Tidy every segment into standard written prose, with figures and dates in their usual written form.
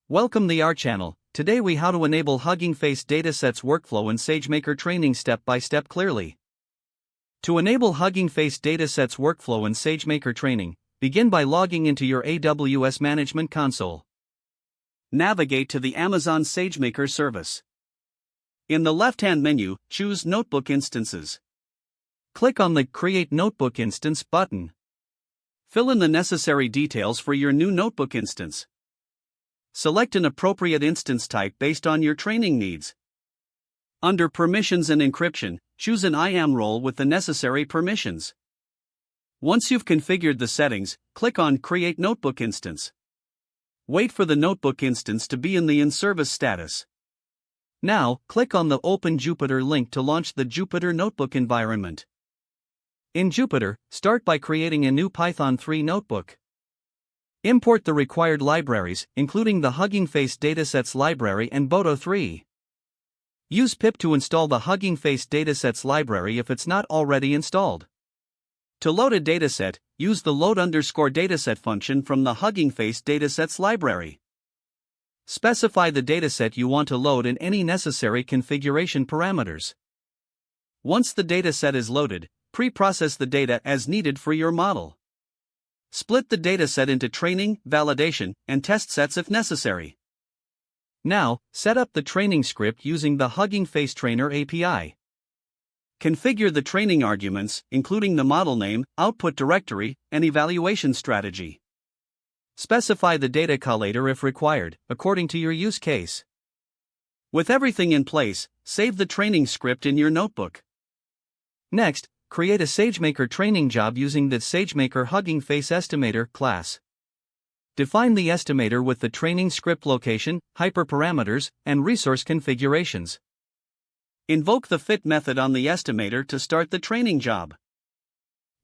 Welcome to our channel. Today we how to enable Hugging Face datasets workflow in SageMaker training step by step clearly. To enable Hugging Face datasets workflow in SageMaker training, begin by logging into your AWS Management Console. Navigate to the Amazon SageMaker service. In the left-hand menu, choose Notebook Instances. Click on the Create Notebook Instance button. Fill in the necessary details for your new notebook instance. Select an appropriate instance type based on your training needs. Under Permissions and Encryption, choose an IAM role with the necessary permissions. Once you've configured the settings, click on Create Notebook Instance. Wait for the notebook instance to be in the in-service status. Now, click on the Open Jupyter link to launch the Jupyter Notebook environment. In Jupyter, start by creating a new Python 3 notebook. Import the required libraries, including the Hugging Face Datasets library and Boto 3. Use pip to install the Hugging Face Datasets library if it's not already installed. To load a dataset, use the load_dataset function from the Hugging Face Datasets library. Specify the dataset you want to load and any necessary configuration parameters. Once the dataset is loaded, pre-process the data as needed for your model. Split the dataset into training, validation, and test sets if necessary. Now, set up the training script using the Hugging Face Trainer API. Configure the training arguments, including the model name, output directory, and evaluation strategy. Specify the data collator if required, according to your use case. With everything in place, save the training script in your notebook. Next, create a SageMaker training job using the SageMaker Hugging Face Estimator class. Define the estimator with the training script location, hyperparameters, and resource configurations. Invoke the fit method on the estimator to start the training job.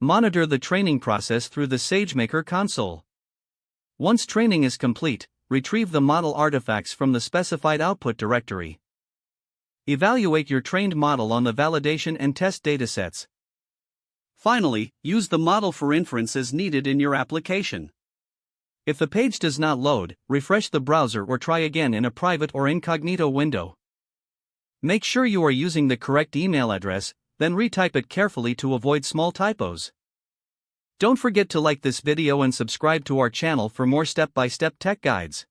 Monitor the training process through the SageMaker console. Once training is complete, retrieve the model artifacts from the specified output directory. Evaluate your trained model on the validation and test datasets. Finally, use the model for inference as needed in your application. If the page does not load, refresh the browser or try again in a private or incognito window. Make sure you are using the correct email address, then retype it carefully to avoid small typos. Don't forget to like this video and subscribe to our channel for more step-by-step tech guides.